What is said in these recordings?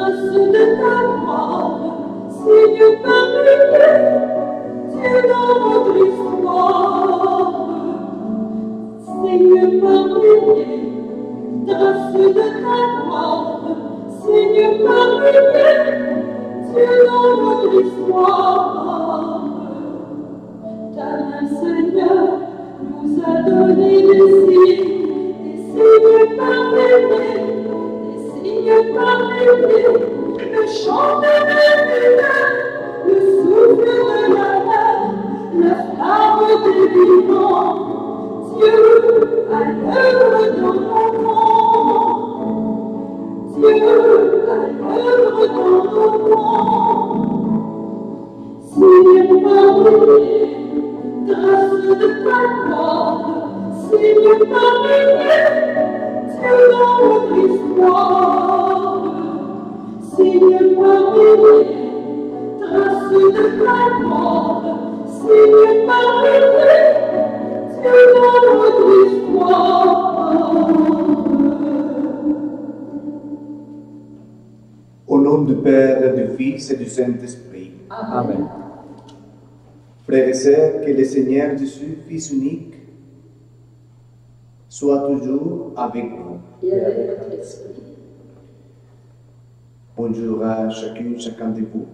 grâce de ta gloire, signe parfait, Dieu dans notre histoire. Signe parfait, grâce de ta gloire, signe parfait, Dieu dans notre histoire. Ta main, Seigneur, nous a donné des signes parfaits, le chant de l'air, le souffle de la mer, la flamme des vivants. Dieu à l'œuvre dans mon monde. Dieu à l'œuvre dans mon monde. Signe parfait, grâce de ta gloire, signe parfait, Dieu dans notre histoire. Signe parfait, grâce de ta gloire, signe parfait, Dieu dans notre histoire. Au nom du Père, du Fils et du Saint-Esprit. Amen. Frères et sœurs, que le Seigneur Jésus, Fils unique, soit toujours avec vous. Et avec votre esprit. Bonjour à chacune, chacun de vous,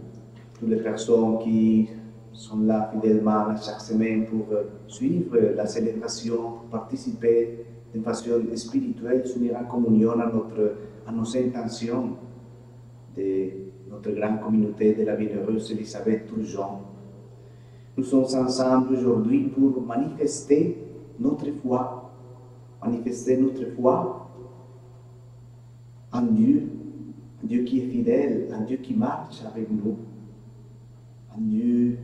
toutes les personnes qui sont là fidèlement chaque semaine pour suivre la célébration, pour participer de façon spirituelle, s'unir en communion à nos intentions de notre grande communauté de la bienheureuse Elisabeth Turgeon. Nous sommes ensemble aujourd'hui pour manifester notre foi en Dieu, un Dieu qui est fidèle, un Dieu qui marche avec nous, un Dieu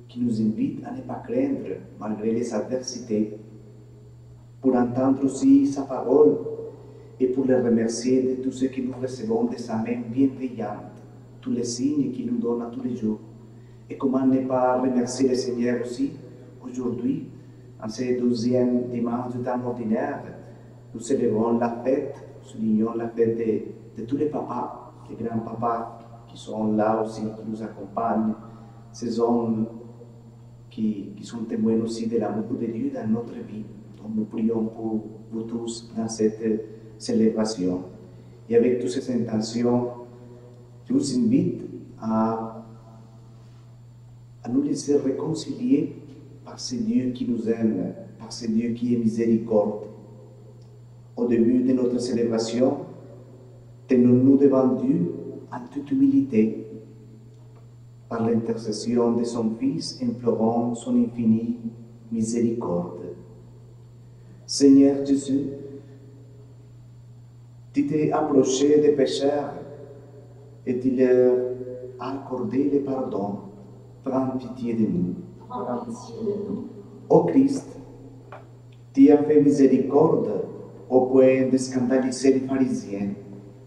qui nous invite à ne pas craindre malgré les adversités, pour entendre aussi sa parole et pour le remercier de tout ce que nous recevons de sa main bienveillante, tous les signes qu'il nous donne à tous les jours. Et comment ne pas remercier le Seigneur aussi aujourd'hui, en ce 12e dimanche du temps ordinaire, nous célébrons la fête, soulignons la fête de tous les papas, les grands-papas qui sont là aussi, qui nous accompagnent, ces hommes qui sont témoins aussi de l'amour de Dieu dans notre vie. Donc nous prions pour vous tous dans cette célébration. Et avec toutes ces intentions, je vous invite à nous laisser réconcilier par ce Dieu qui nous aime, par ce Dieu qui est miséricorde. Au début de notre célébration, tenons-nous devant Dieu en toute humilité. Par l'intercession de son Fils, implorons son infinie miséricorde. Seigneur Jésus, tu t'es approché des pécheurs et tu leur as accordé le pardon. Prends pitié de nous. Ô Christ, tu as fait miséricorde au point de scandaliser les pharisiens.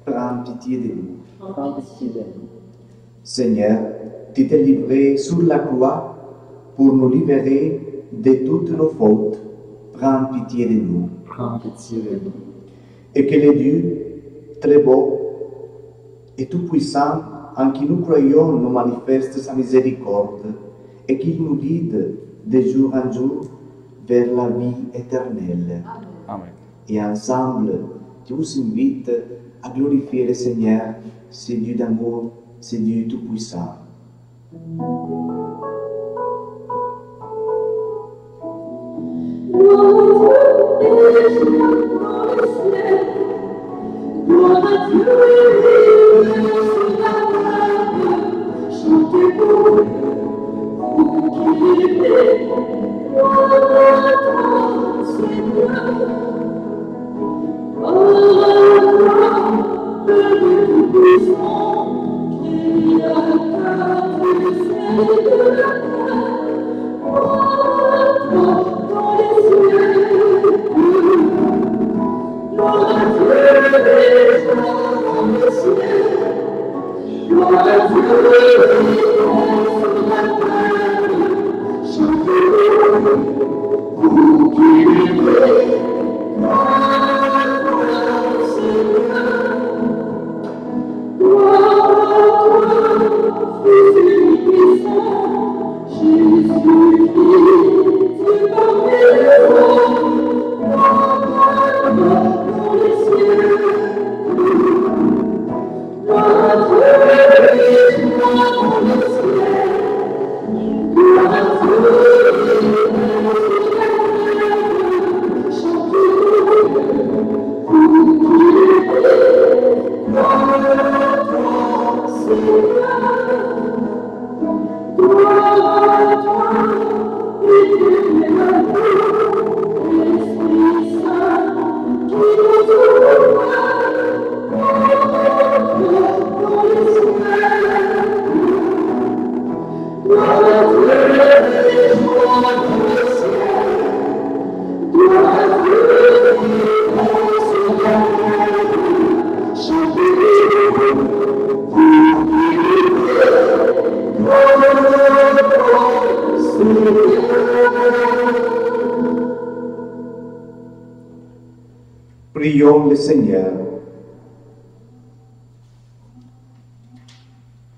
Prends pitié de nous. Seigneur, tu t'es livré sur la croix pour nous libérer de toutes nos fautes. Prends pitié de nous. Et que le Dieu, très beau et tout-puissant, en qui nous croyons, nous manifeste sa miséricorde et qu'il nous guide de jour en jour vers la vie éternelle. Amen. Et ensemble, je vous invite à glorifier le Seigneur, ce Dieu d'amour, ce Dieu tout-puissant. Gloire à Dieu, sur la table, chantez pour Dieu, vous qui vivez. Gloire à toi, Seigneur. Gloire à toi, le Dieu tout-puissant, Créateur du ciel et de la terre. Gloire à toi dans les cieux. Gloire à Dieu, dans les cieux. Gloire à Dieu, sur la terre. Chantez-le, vous qui vivez. Gloire à toi, Seigneur. Gloire Prions le Seigneur.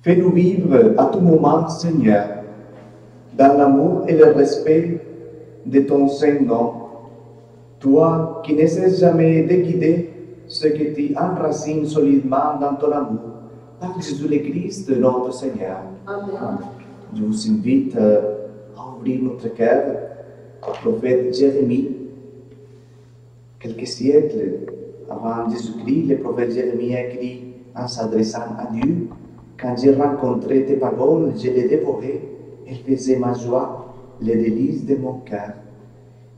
Fais-nous vivre à tout moment, Seigneur, dans l'amour et le respect de ton saint nom. Toi qui ne cesses jamais de guider ceux qui t'enracinent solidement dans ton amour, par Jésus le Christ, notre Seigneur. Amen. Je vous invite à ouvrir notre cœur au prophète Jérémie. Quelques siècles avant Jésus-Christ, le prophète Jérémie a écrit en s'adressant à Dieu: quand j'ai rencontré tes paroles, je les dévorais, elles faisaient ma joie, les délices de mon cœur.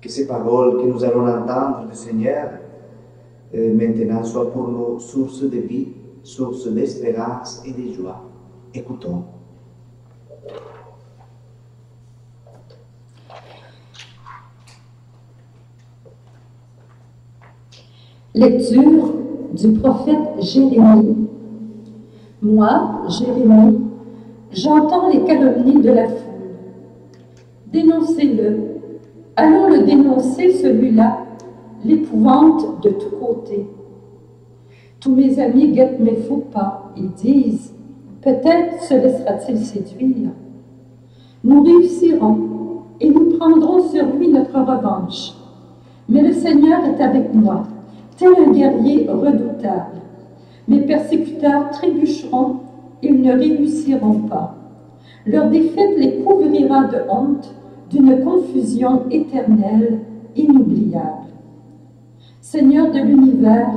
Que ces paroles que nous allons entendre du Seigneur maintenant soient pour nous source de vie, source d'espérance et de joie. Écoutons. Lecture du prophète Jérémie. Moi, Jérémie, j'entends les calomnies de la foule. Dénoncez-le. Allons le dénoncer, celui-là, l'épouvante de tous côtés. Tous mes amis guettent mes faux pas. Ils disent, peut-être se laissera-t-il séduire. Nous réussirons et nous prendrons sur lui notre revanche. Mais le Seigneur est avec moi, tel un guerrier redoutable. Mes persécuteurs trébucheront, ils ne réussiront pas. Leur défaite les couvrira de honte, d'une confusion éternelle, inoubliable. Seigneur de l'univers,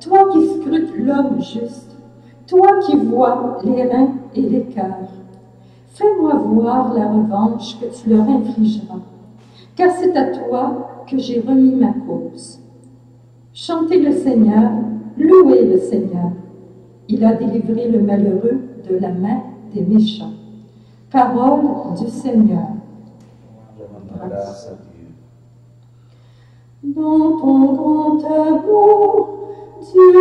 toi qui scrutes l'homme juste, toi qui vois les reins et les cœurs, fais-moi voir la revanche que tu leur infligeras, car c'est à toi que j'ai remis ma cause. Chantez le Seigneur, louez le Seigneur. Il a délivré le malheureux de la main des méchants. Parole du Seigneur. Grâce à Dieu. Dans ton grand amour, Dieu,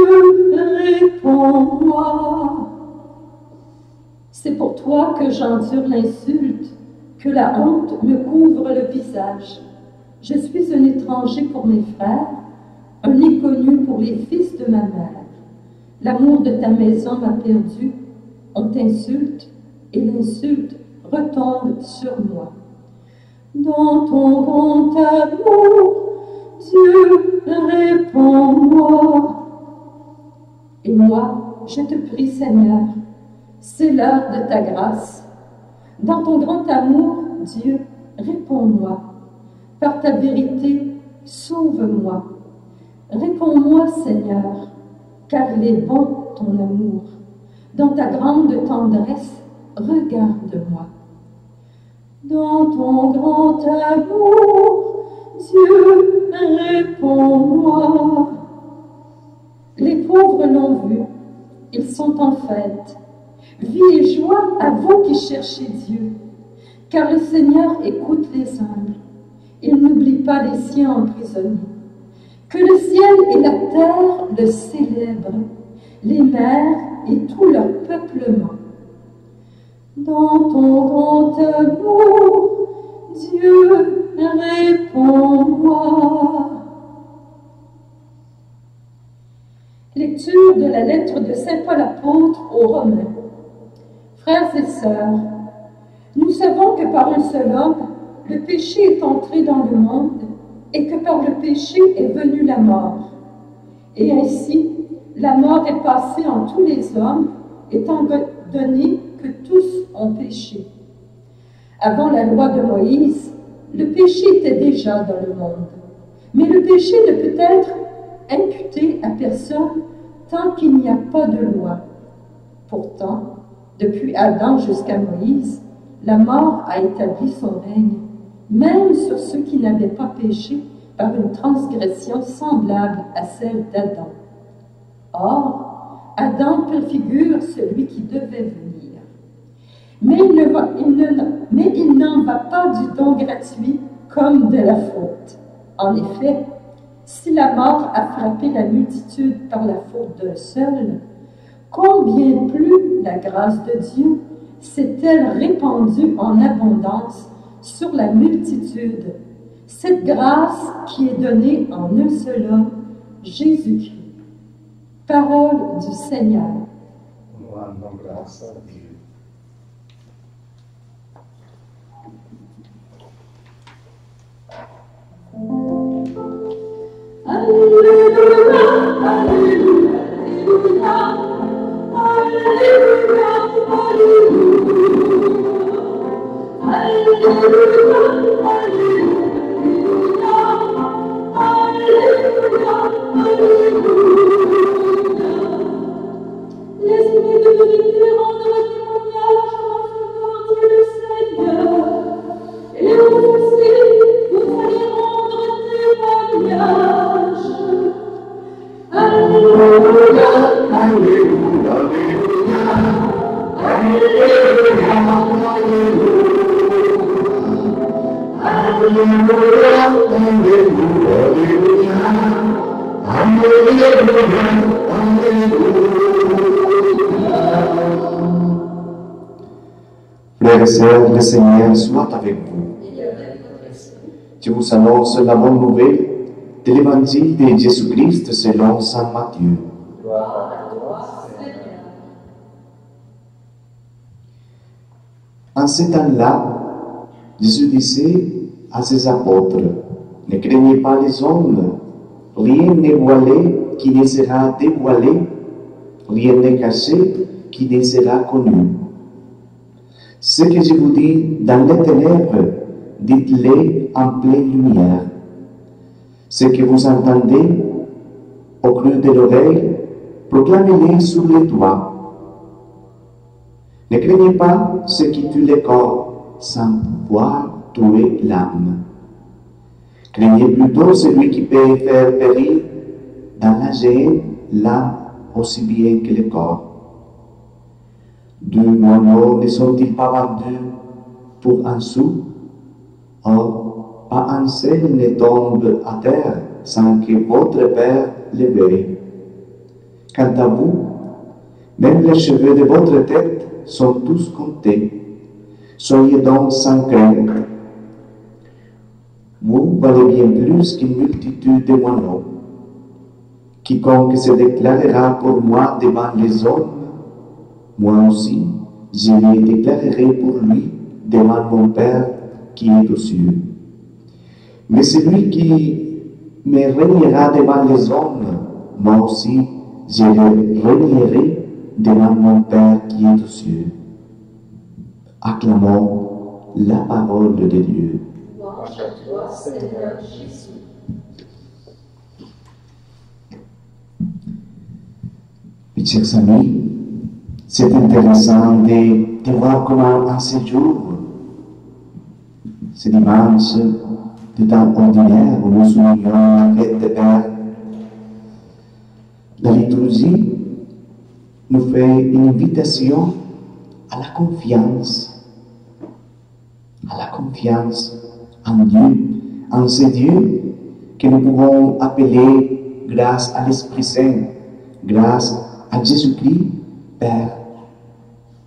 réponds-moi. C'est pour toi que j'endure l'insulte, que la honte me couvre le visage. Je suis un étranger pour mes frères, un inconnu pour les fils de ma mère. L'amour de ta maison m'a perdu, on t'insulte, et l'insulte retombe sur moi. Dans ton grand amour, Dieu, réponds-moi. Et moi, je te prie, Seigneur, c'est l'heure de ta grâce. Dans ton grand amour, Dieu, réponds-moi. Par ta vérité, sauve-moi. Réponds-moi, Seigneur, car il est bon ton amour. Dans ta grande tendresse, regarde-moi. Dans ton grand amour, Dieu, réponds-moi. Les pauvres l'ont vu, ils sont en fête. Vie et joie à vous qui cherchez Dieu, car le Seigneur écoute les humbles. Il n'oublie pas les siens emprisonnés. Que le ciel et la terre le célèbrent, les mers et tout leur peuplement. Dans ton grand amour, Dieu, réponds-moi. Lecture de la lettre de saint Paul apôtre aux Romains. Frères et sœurs, Nous savons que par un seul homme, le péché est entré dans le monde et que par le péché est venue la mort. Et ainsi, la mort est passée en tous les hommes, étant donné que tous ont péché. Avant la loi de Moïse, le péché était déjà dans le monde. Mais le péché ne peut être imputé à personne tant qu'il n'y a pas de loi. Pourtant, depuis Adam jusqu'à Moïse, la mort a établi son règne, même sur ceux qui n'avaient pas péché par une transgression semblable à celle d'Adam. Or, Adam préfigure celui qui devait venir. Mais il n'en va pas du don gratuit comme de la faute. En effet, si la mort a frappé la multitude par la faute d'un seul, combien plus la grâce de Dieu s'est-elle répandue en abondance sur la multitude, cette grâce qui est donnée en un seul homme, Jésus-Christ. Parole du Seigneur. Nous rendons grâce à Dieu. Alléluia, Alléluia, Alléluia, Alléluia, Alléluia, Alléluia, Alléluia. L'Esprit de vérité rendra témoignage en faveur du Seigneur, et vous aussi, vous allez rendre témoignage. Alléluia, Alléluia, Alléluia, Alléluia, Frères et sœurs, le Seigneur soit avec vous. Je vous annonce la bonne nouvelle de l'évangile de Jésus-Christ selon saint Matthieu. En ce temps-là, Jésus disait à ses apôtres, « Ne craignez pas les hommes, rien n'est voilé qui ne sera dévoilé, rien n'est caché qui ne sera connu. Ce que je vous dis dans les ténèbres, dites-le en pleine lumière. Ce que vous entendez au creux de l'oreille, proclamez-le sur les toits. Ne craignez pas ce qui tue le corps sans pouvoir tuer l'âme. Craignez plutôt celui qui peut faire périr dans la géhenne l'âme aussi bien que le corps. Deux moineaux ne sont-ils pas vendus pour un sou? Or, pas un seul ne tombe à terre sans que votre Père le veuille. Quant à vous, même les cheveux de votre tête sont tous comptés. Soyez donc sans crainte. Vous valez bien plus qu'une multitude de moineaux. Quiconque se déclarera pour moi devant les hommes, moi aussi, je les déclarerai pour lui devant mon Père qui est aux cieux. Mais celui qui me régnera devant les hommes, moi aussi, je le régnerai devant mon Père qui est aux cieux. Acclamons la parole de Dieu. Louange à toi, Seigneur Jésus. Mes chers amis, c'est intéressant de voir comment en ce jour, ce dimanche de temps ordinaire où nous soulignons la fête des Pères, la liturgie nous fait une invitation à la confiance en Dieu, en ce Dieu que nous pouvons appeler grâce à l'Esprit Saint, grâce à Jésus-Christ, Père,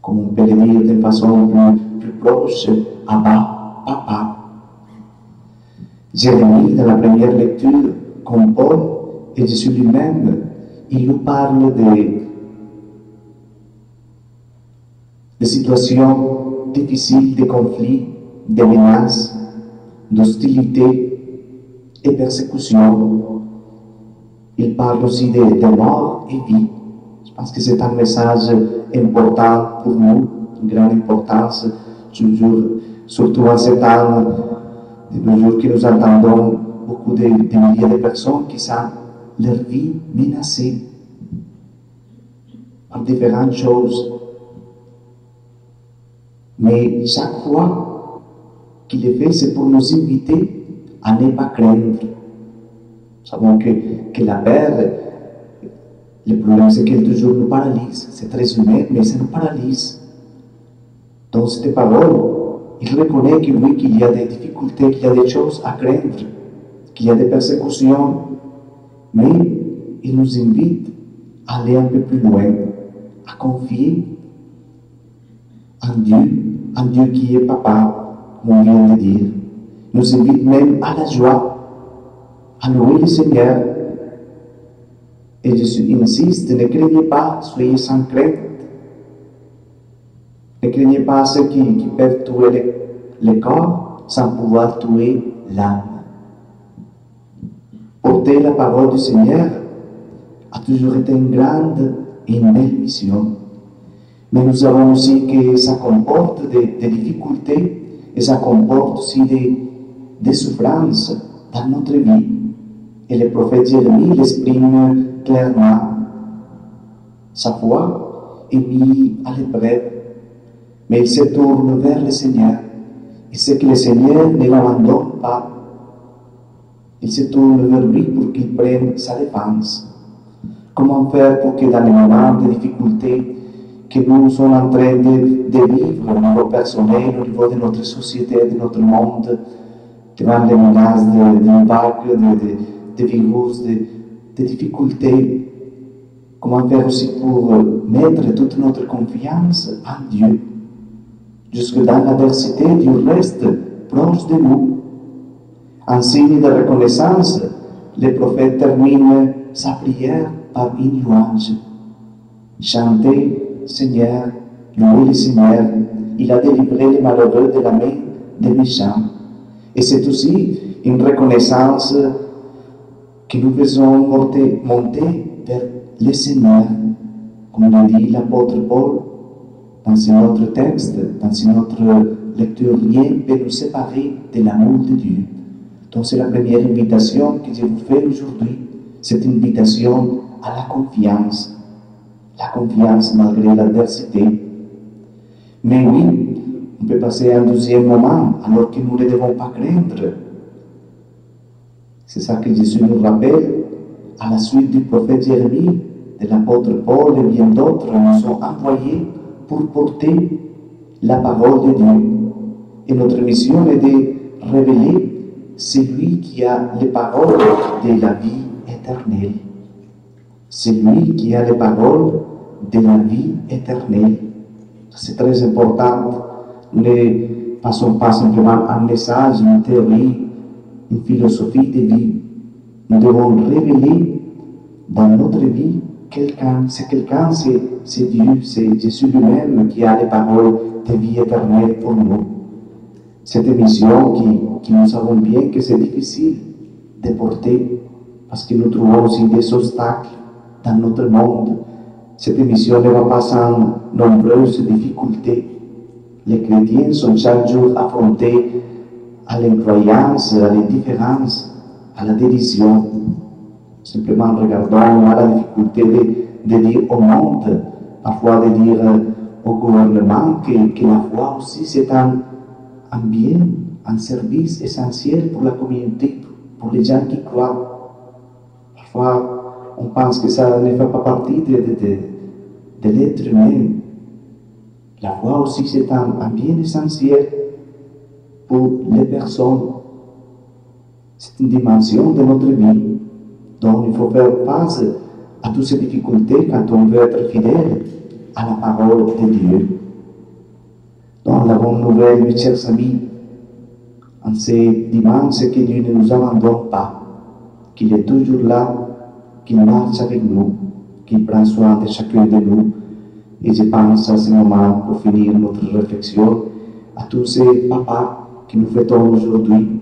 comme on peut le dire de façon plus proche, Abba, Papa. Jérémie, dans la première lecture, comme Paul et Jésus lui-même, il nous parle de situations difficiles, de conflits, de menaces, d'hostilité et persécution. Il parle aussi de mort et vie. Je pense que c'est un message important pour nous, une grande importance, toujours, surtout en ces temps, de nos jours que nous entendons beaucoup de milliers de personnes qui sentent leur vie menacée par différentes choses. Mais chaque fois qu'il est fait, c'est pour nous inviter à ne pas craindre. Nous savons que la peur, le problème c'est qu'elle toujours nous paralyse. C'est très humain, mais ça nous paralyse. Dans cette parole, il reconnaît que oui, qu'il y a des difficultés, qu'il y a des choses à craindre, qu'il y a des persécutions, mais il nous invite à aller un peu plus loin, à confier en Dieu qui est Papa, comme on vient de dire. Il nous invite même à la joie, à louer le Seigneur. Et Jésus insiste, ne craignez pas, soyez sans crainte. Ne craignez pas ceux qui peuvent tuer le corps sans pouvoir tuer l'âme. Porter la parole du Seigneur a toujours été une grande et une belle mission. Mais nous savons aussi que ça comporte des difficultés et ça comporte aussi des souffrances dans notre vie. Et le prophète Jérémie l'exprime clairement. Sa foi est mise à l'épreuve, mais il se tourne vers le Seigneur. Il sait que le Seigneur ne l'abandonne pas. Il se tourne vers lui pour qu'il prenne sa défense. Comment faire pour que dans les moments de difficulté que nous sommes en train de vivre au niveau personnel, au niveau de notre société, de notre monde, devant les menaces d'une vague, de virus, de difficultés, comment faire aussi pour mettre toute notre confiance en Dieu. Jusque dans l'adversité, Dieu reste proche de nous. En signe de reconnaissance, le prophète termine sa prière par une louange. Chantez, Seigneur, louez le Seigneur, il a délivré les malheureux de la main des méchants. Et c'est aussi une reconnaissance que nous faisons monter vers le Seigneur, comme le dit l'apôtre Paul dans un autre texte, dans une autre lecture. Rien ne peut nous séparer de l'amour de Dieu. Donc c'est la première invitation que je vous fais aujourd'hui, cette invitation à la confiance malgré l'adversité. Mais oui, on peut passer à un deuxième moment, alors que nous ne devons pas craindre. C'est ça que Jésus nous rappelle à la suite du prophète Jérémie, de l'apôtre Paul et bien d'autres nous sont envoyés pour porter la parole de Dieu. Et notre mission est de révéler celui qui a les paroles de la vie éternelle. Celui qui a les paroles de la vie éternelle. C'est très important. Nous ne passons pas simplement un message, une théorie, une philosophie de vie. Nous devons révéler dans notre vie quelqu'un, c'est Dieu, c'est Jésus lui-même qui a les paroles de vie éternelle pour nous. Cette mission qui nous savons bien que c'est difficile de porter parce que nous trouvons aussi des obstacles dans notre monde. Cette mission ne va pas sans nombreuses difficultés. Les chrétiens sont chaque jour affrontés à l'incroyance, à l'indifférence, à la dérision. Simplement regardons à la difficulté de dire au monde, parfois de dire au gouvernement que la foi aussi c'est un bien, un service essentiel pour la communauté, pour les gens qui croient. Parfois, on pense que ça ne fait pas partie de l'être humain. La foi aussi, c'est un bien essentiel pour les personnes. C'est une dimension de notre vie. Donc, il faut faire face à toutes ces difficultés quand on veut être fidèle à la parole de Dieu. Donc, la bonne nouvelle, mes chers amis, en ces dimanches, c'est que Dieu ne nous abandonne pas, qu'il est toujours là, qu'il marche avec nous, qu'il prend soin de chacun de nous, Et je pense à ce moment, pour finir notre réflexion, à tous ces papas que nous fêtons aujourd'hui,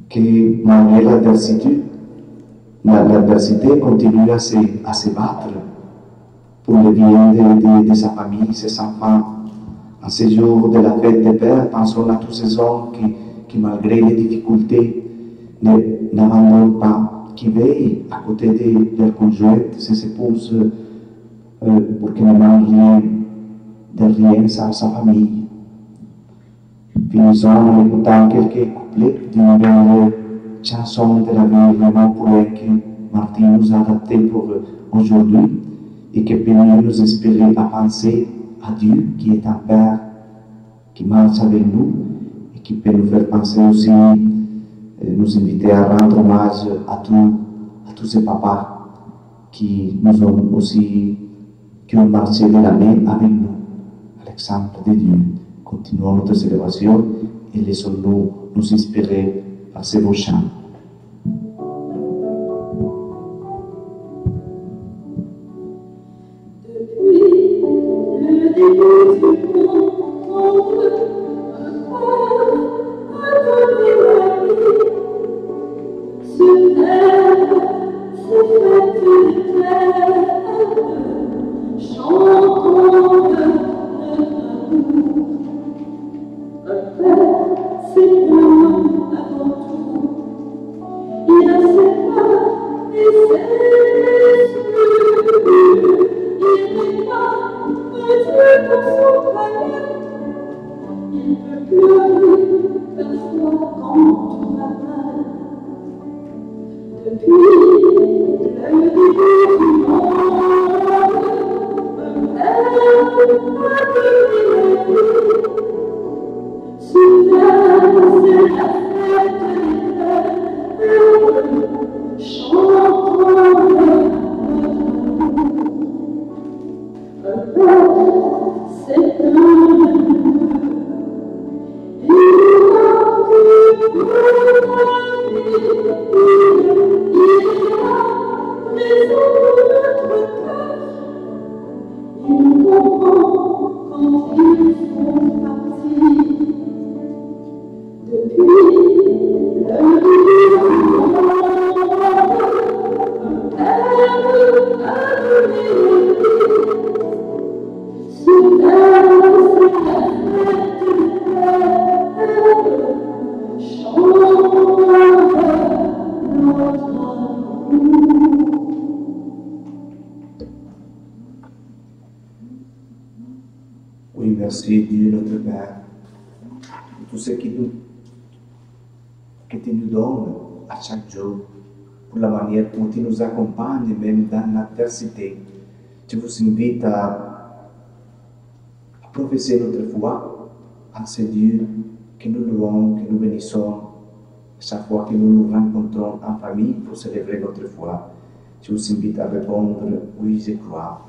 que malgré l'adversité continue à se battre pour le bien de sa famille, ses enfants. En ce jour de la fête des pères, pensons à tous ces hommes qui malgré les difficultés, n'abandonnent pas, qui veillent à côté de leurs conjointes, ses épouses, pour qu'ils ne manquent de rien à sa famille. Finissons en écoutant quelques couplets d'une belle chanson de la vie vraiment poète que Martin nous a adaptée pour aujourd'hui et qui peut nous inspirer à penser à Dieu qui est un Père qui marche avec nous et qui peut nous faire penser aussi, nous inviter à rendre hommage à tous ces papas qui nous ont aussi, qui ont marché de la main avec nous, à l'exemple de Dieu. Continuons notre célébration et laissons-nous nous inspirer par ces beaux chants. Depuis le début du monde, a donné la vie. Sur terre, c'est faite de terre, chantons de notre amour. Un père, c'est pour nous avant tout. Il a ses peurs et ses esprits. Il n'est pas petit pour son palais. Il peut pleurer parfois quand tout va mal. Depuis le début du monde, un père a donné la vie. Soudain, c'est la fête des pères, chantons notre amour. Un père, c'est un amour. Il marque pour la vie. Il est la maison de notre cœur. Il comprend quand ils font partie. Depuis le début du monde, un père a donné la vie. Soudain, c'est la fête des pères, chantons notre amour. Oui, merci Dieu notre Père, pour tout ce que tu nous donnes à chaque jour, pour la manière dont tu nous accompagnes même dans l'adversité. Je vous invite à professer notre foi en ce Dieu que nous louons, que nous bénissons chaque fois que nous nous rencontrons en famille pour célébrer notre foi. Je vous invite à répondre « Oui, je crois ».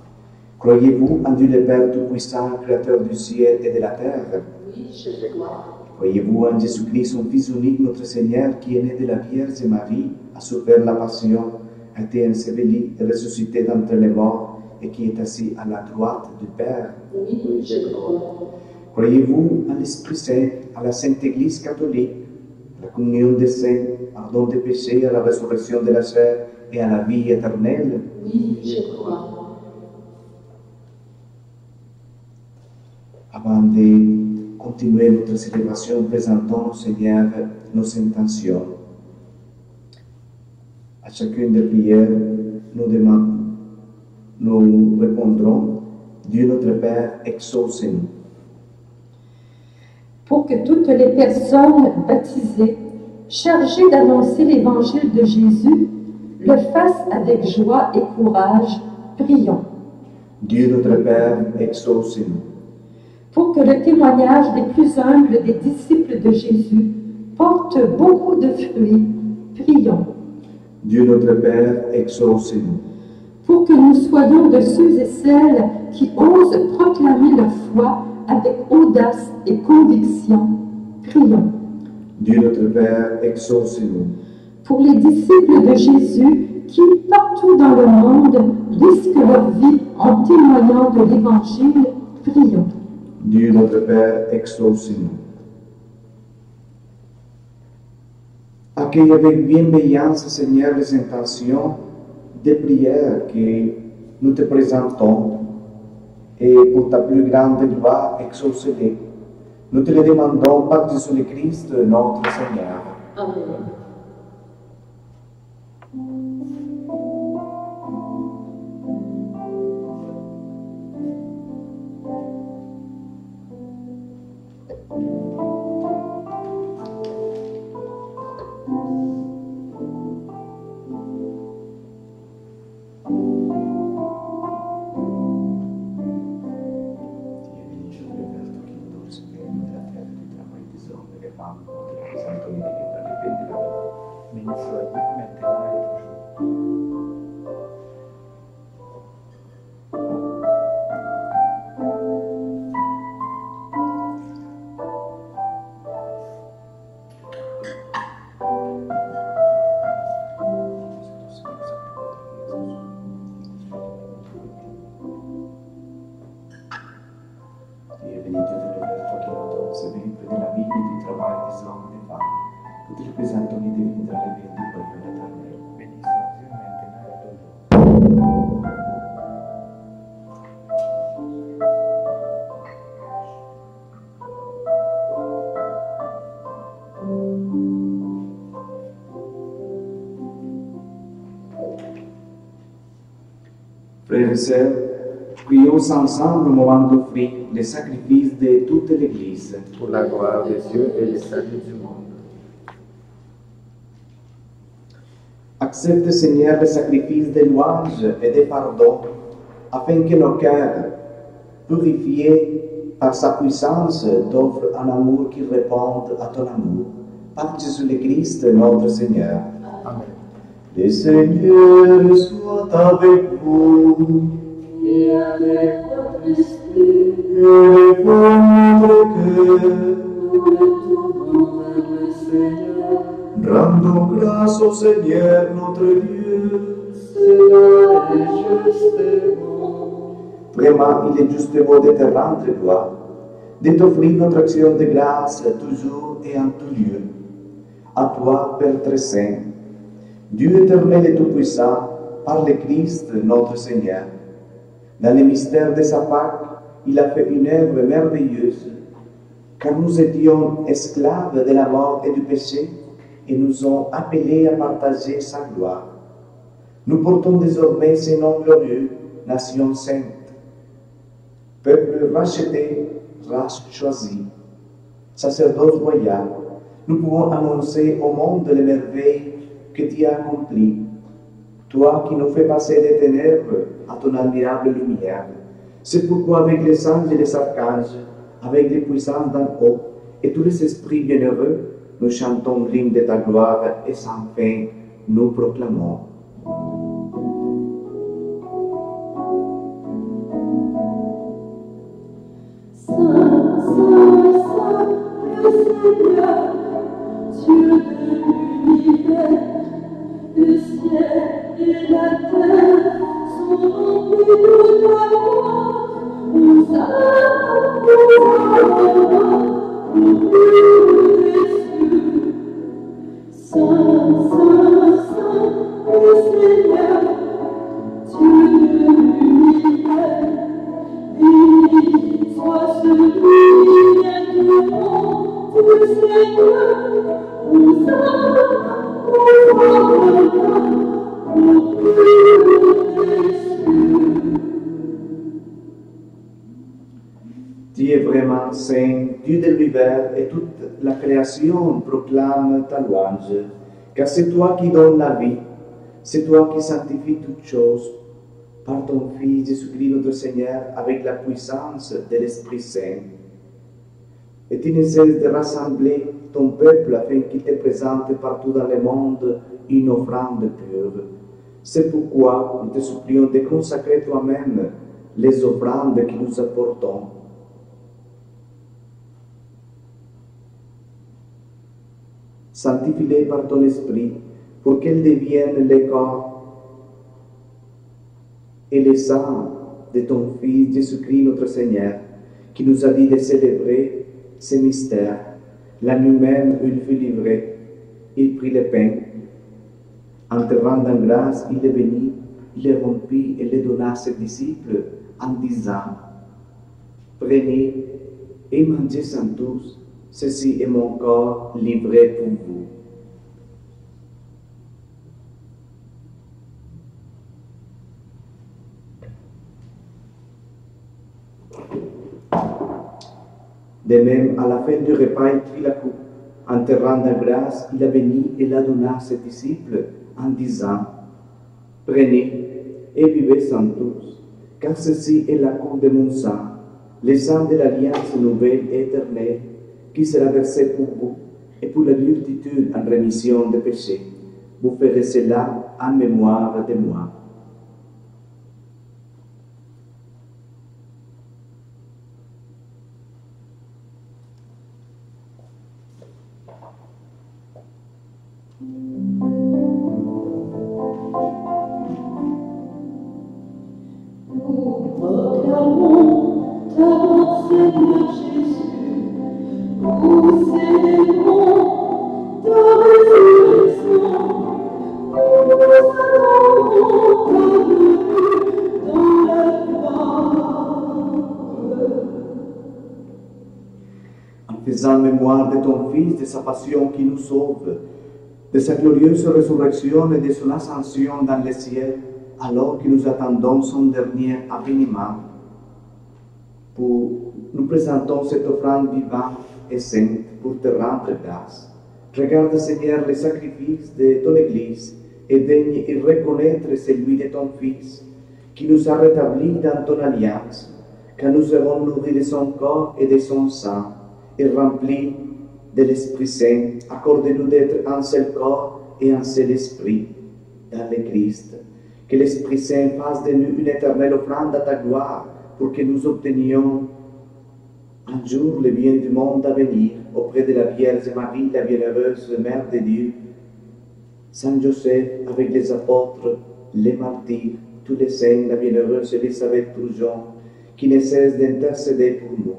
Croyez-vous en Dieu le Père Tout-Puissant, Créateur du ciel et de la terre? Oui, je crois. Croyez-vous en Jésus-Christ, son Fils unique, notre Seigneur, qui est né de la Vierge Marie, a souffert la passion, a été enseveli et ressuscité d'entre les morts, et qui est assis à la droite du Père? Oui, je crois. Croyez-vous en l'Esprit Saint, à la Sainte Église catholique, à la communion des saints, pardon des péchés, à la résurrection de la chair et à la vie éternelle? Oui, je crois. Avant de continuer notre célébration, présentons au Seigneur nos intentions. À chacune des prières, nous répondrons, Dieu notre Père, exauce-nous. Pour que toutes les personnes baptisées, chargées d'annoncer l'évangile de Jésus, le fassent avec joie et courage, prions. Dieu notre Père, exauce-nous. Pour que le témoignage des plus humbles des disciples de Jésus porte beaucoup de fruits, prions. Dieu notre Père, exauce-nous. Pour que nous soyons de ceux et celles qui osent proclamer leur foi avec audace et conviction, prions. Dieu notre Père, exauce-nous. Pour les disciples de Jésus qui, partout dans le monde, risquent leur vie en témoignant de l'Évangile, prions. Dieu notre Père, exauce-nous. Accueille avec bienveillance, Seigneur, les intentions de prière que nous te présentons et pour ta plus grande gloire, exauce-les. Nous te le demandons par Jésus le Christ, notre Seigneur. Amen. Frères et sœurs, prions ensemble au moment d'offrir les sacrifices de toute l'Église. Pour la gloire de Dieu et le salut du monde. Accepte, Seigneur, le sacrifice de louange et de pardon, afin que nos cœurs, purifiés par sa puissance, t'offrent un amour qui réponde à ton amour. Par Jésus le Christ, notre Seigneur. Amen. Le Seigneur soit avec vous. Et avec votre esprit, Élevons notre cœur. nous retournons vers le Seigneur. Rendons grâce au Seigneur notre Dieu. Cela est juste et bon. Vraiment, il est juste et beau de te rendre gloire, de t'offrir notre action de grâce toujours et en tout lieu. À toi, Père très saint, Dieu éternel et tout-puissant, par le Christ notre Seigneur. Dans le mystère de sa Pâque, il a fait une œuvre merveilleuse, car nous étions esclaves de la mort et du péché, et nous ont appelés à partager sa gloire. Nous portons désormais ce nom glorieux, nation sainte, peuple racheté, race choisie, sacerdoce royal. Nous pouvons annoncer au monde les merveilles que tu as accomplies. Toi qui nous fais passer des ténèbres à ton admirable lumière. C'est pourquoi avec les anges et les archanges, avec les puissances d'en haut et tous les esprits bienheureux, nous chantons l'hymne de ta gloire et sans fin nous proclamons. Saint, Saint, Saint, le Seigneur, Dieu de l'univers, le ciel et la terre sont remplis de ta gloire. Hosanna, Hosanna, au milieu des cieux. Saint, Saint, Saint, le Seigneur, Dieu de l'univers, béni soit celui qui vient du monde du Seigneur. Hosanna, Hosanna, au milieu des cieux. Tu es vraiment saint, Dieu de l'univers, et toute la création proclame ta louange, car c'est toi qui donnes la vie, c'est toi qui sanctifies toutes choses, par ton Fils Jésus-Christ notre Seigneur, avec la puissance de l'Esprit Saint. Et tu ne cesses de rassembler ton peuple afin qu'il te présente partout dans le monde une offrande pure. C'est pourquoi nous te supplions de consacrer toi-même les offrandes que nous apportons. Sanctifie-les par ton esprit pour qu'elles deviennent le corps et le sang de ton Fils Jésus-Christ notre Seigneur, qui nous a dit de célébrer ces mystères. La nuit même, il fut livré. Il prit le pain. En te rendant grâce, il le bénit, il le rompit et le donna à ses disciples en disant: Prenez et mangez-en tous, ceci est mon corps livré pour vous. De même, à la fin du repas, il prit la coupe. En te rendant grâce, il la bénit et la donna à ses disciples en disant: Prenez et buvez-en tous, car ceci est la coupe de mon sang, le sang de l'alliance nouvelle et éternelle, qui sera versé pour vous et pour la multitude en rémission des péchés. Vous ferez cela en mémoire de moi. Proclamons ta bonté, Seigneur Jésus, nous célébrons ta résurrection, nous attendons ta venue dans la gloire. En faisant mémoire de ton Fils, de sa passion qui nous sauve, de sa glorieuse résurrection et de son ascension dans le ciel, alors que nous attendons son dernier avènement, nous présentons cette offrande vivante et sainte pour te rendre grâce. Regarde, Seigneur, le sacrifice de ton Église et daigne y reconnaître celui de ton Fils, qui nous a rétablis dans ton alliance, quand nous serons nourris de son corps et de son sang, et remplis de l'Esprit Saint. Accorde-nous d'être un seul corps et un seul esprit dans le Christ. Que l'Esprit Saint fasse de nous une éternelle offrande à ta gloire, pour que nous obtenions un jour le bien du monde à venir, auprès de la Vierge Marie, la bienheureuse Mère de Dieu, Saint Joseph avec les apôtres, les martyrs, tous les saints, la bienheureuse Élisabeth Toujon, qui ne cesse d'intercéder pour nous.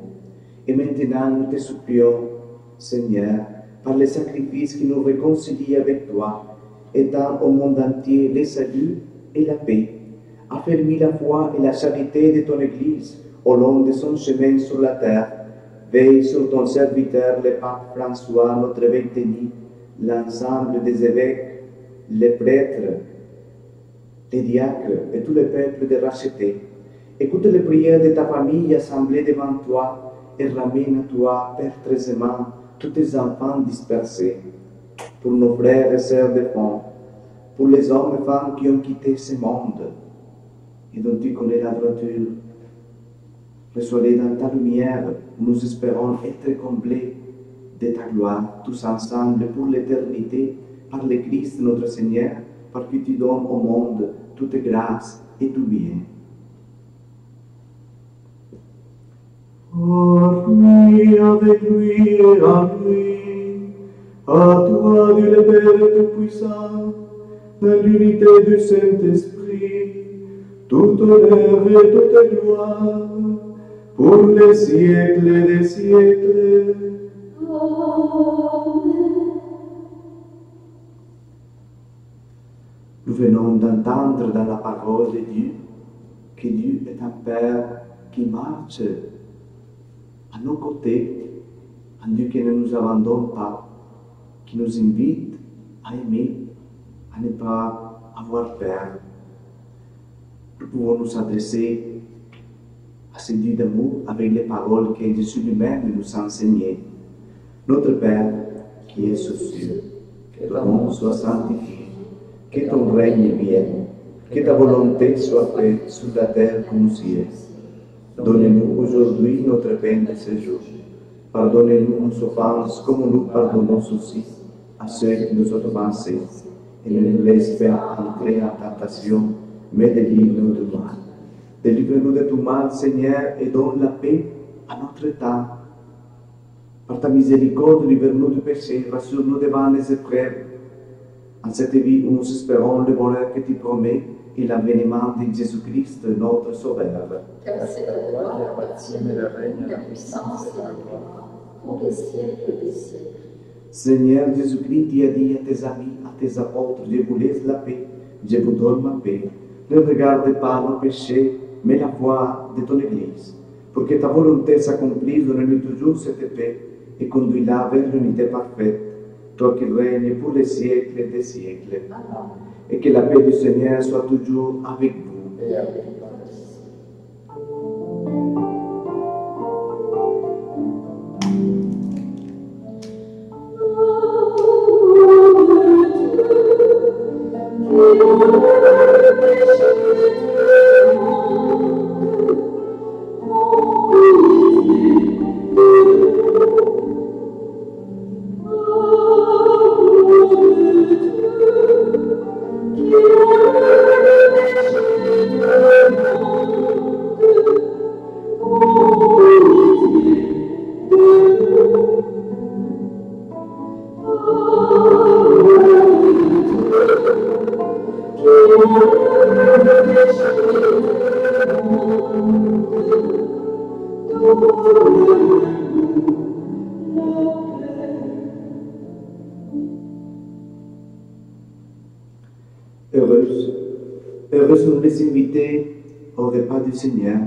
Et maintenant, nous te supplions, Seigneur, par le sacrifice qui nous réconcilie avec toi, étends au monde entier le salut et la paix. Affermis la foi et la charité de ton Église au long de son chemin sur la terre. Veille sur ton serviteur, le pape François, notre évêque Denis, l'ensemble des évêques, les prêtres, les diacres et tout le peuple de racheter. Écoute les prières de ta famille assemblée devant toi et ramène à toi, Père très aimant, tous tes enfants dispersés. Pour nos frères et sœurs défunts, pour les hommes et femmes qui ont quitté ce monde et dont tu connais la droiture, reçois-les dans ta lumière, où nous espérons être comblés de ta gloire, tous ensemble pour l'éternité, par le Christ notre Seigneur, par qui tu donnes au monde toute grâce et tout bien. Par lui, avec lui et en lui, à toi, Dieu le Père Tout-Puissant, dans l'unité du Saint-Esprit, tout honneur et toute gloire, pour les siècles des siècles. Amen. Nous venons d'entendre dans la parole de Dieu que Dieu est un Père qui marche à nos côtés, un Dieu qui ne nous abandonne pas, qui nous invite à aimer, à ne pas avoir peur. Nous pouvons nous adresser à ce Dieu d'amour avec les paroles que Jésus lui-même nous a enseignées. Notre Père, qui es aux cieux, que ton nom soit sanctifié, que ton règne vienne, que ta volonté soit faite sur la terre comme au ciel. Donne-nous aujourd'hui notre pain de ce jour. Pardonnez-nous nos offenses comme nous pardonnons aussi à ceux qui nous ont offensés. Et ne nous laisse pas entrer en tentation, mais délivre-nous du mal. Délivre-nous de tout mal, Seigneur, et donne la paix à notre temps. Par ta miséricorde, libère-nous du péché, rassure-nous devant les épreuves. en cette vie où nous espérons le bonheur que tu promets et l'avènement de Jésus-Christ, notre Sauveur. Car c'est à toi qu'appartiennent le règne, la puissance et la gloire, pour les siècles des siècles. Seigneur Jésus-Christ, tu as dit à tes amis, à tes apôtres, je vous laisse la paix, je vous donne ma paix. Ne regarde pas nos péchés, mais la foi de ton Église, pour que ta volonté s'accomplisse, donne-lui toujours cette paix et conduis-la vers l'unité parfaite, toi qui règnes pour les siècles des siècles. Et que la paix du Seigneur soit toujours avec vous. Et avec toi aussi. Heureux sont les invités au repas du Seigneur.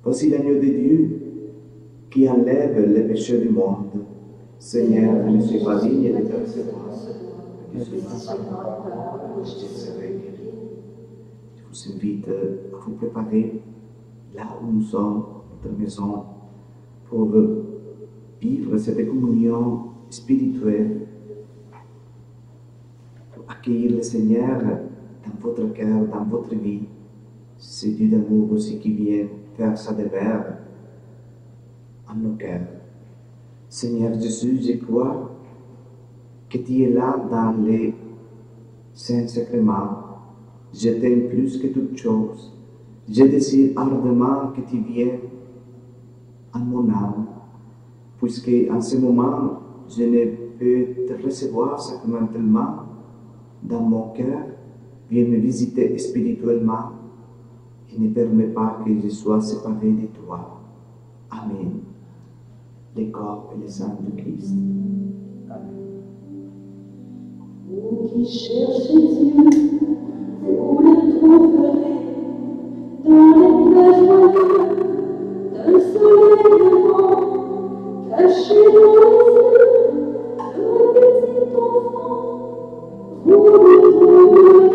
Voici l'agneau de Dieu qui enlève les péchés du monde. Seigneur, je ne suis pas digne de te recevoir. Je suis pas je serai guéri. Je vous invite à vous préparer là où nous sommes, notre maison, pour vivre cette communion spirituelle, pour accueillir le Seigneur dans votre cœur, dans votre vie. C'est Dieu d'amour aussi qui vient faire sa demeure en nos cœurs. Seigneur Jésus, je crois que tu es là dans les saints sacrements. Je t'aime plus que toute chose. Je désire ardemment que tu viennes en mon âme, puisque en ce moment, je ne peux te recevoir sacramentellement dans mon cœur. Viens me visiter spirituellement et ne permets pas que je sois séparé de toi. Amen. Le corps et le sang de Christ. Amen. Vous qui cherchez Dieu, vous le trouverez dans les plages joyeuses d'un soleil levant, caché dans les yeux d'un petit enfant. Vous le trouverez.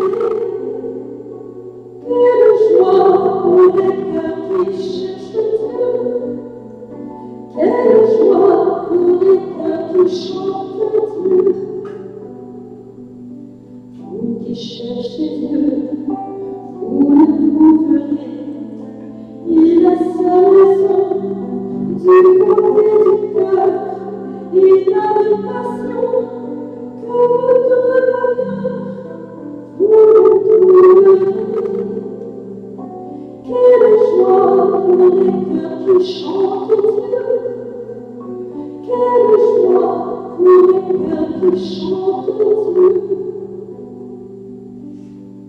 Quelle joie pour les cœurs qui cherchent Dieu. Quelle joie pour les cœurs qui chantent Dieu. Vous qui cherchez Dieu, vous le trouverez. Il a sa maison du côté du cœur. Il a de passion que votre bonheur. Vous le trouverez. Quelle joie pour les cœurs qui chantent Dieu. Quelle joie pour les cœurs qui chantent Dieu.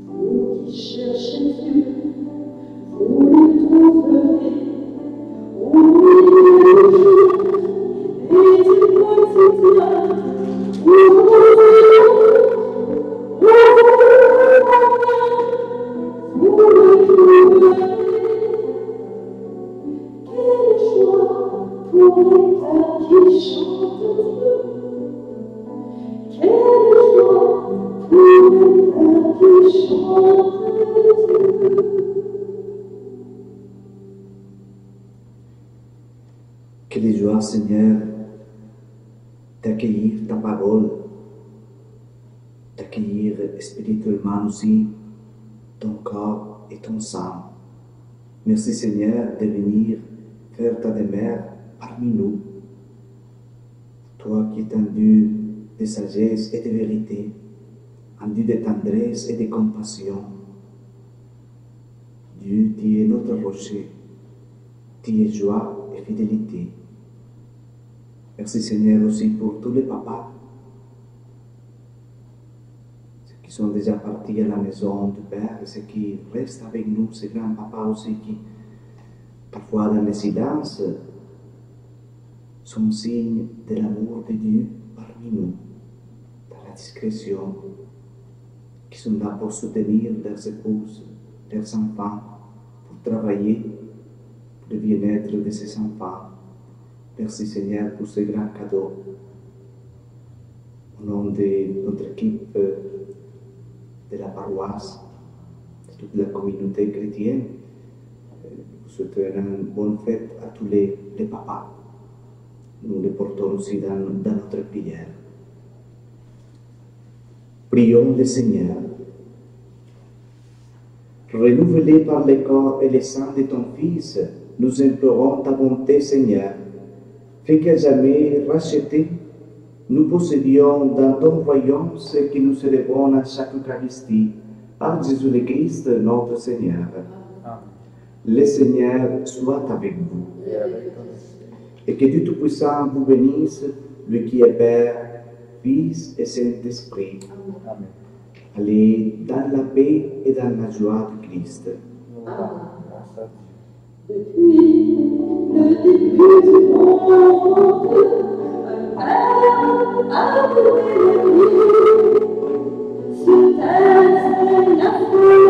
Vous qui cherchez Dieu, vous le trouverez. Oui, le jour et du quotidien, vous le trouverez. Quelle joie pour les cœurs qui chantent Dieu. Quelle joie pour les cœurs qui chantent Dieu. Quelle joie, Seigneur, d'accueillir ta parole, d'accueillir spirituellement aussi ton corps et ton sang. Merci, Seigneur, de venir faire ta demeure parmi nous. Toi qui es un Dieu de sagesse et de vérité, un Dieu de tendresse et de compassion. Dieu, tu es notre rocher, tu es joie et fidélité. Merci Seigneur aussi pour tous les papas sont déjà partis à la maison du Père, et ceux qui restent avec nous, ces grands-papas aussi qui, parfois dans le silence, sont signes de l'amour de Dieu parmi nous, dans la discrétion, qui sont là pour soutenir leurs épouses, leurs enfants, pour travailler pour le bien-être de ces enfants. Merci Seigneur pour ce grand cadeau. Au nom de notre équipe de la paroisse, de toute la communauté chrétienne, vous souhaitons une bonne fête à tous les papas. Nous les portons aussi dans notre prière. Prions le Seigneur. Renouvelés par le corps et le sang de ton Fils, nous implorons ta bonté, Seigneur. Fais qu'à jamais rachetés, nous possédions dans ton royaume ce que nous célébrons à chaque Eucharistie, par Jésus le Christ, notre Seigneur. Amen. Le Seigneur soit avec vous. Et avec ton esprit. Et que Dieu Tout-Puissant vous bénisse, lui qui est Père, Fils et Saint-Esprit. Amen. Allez dans la paix et dans la joie du Christ. Nous rendons grâce à Dieu. Depuis le début du monde, un Père a donné la vie. Sur terre, c'est la foi.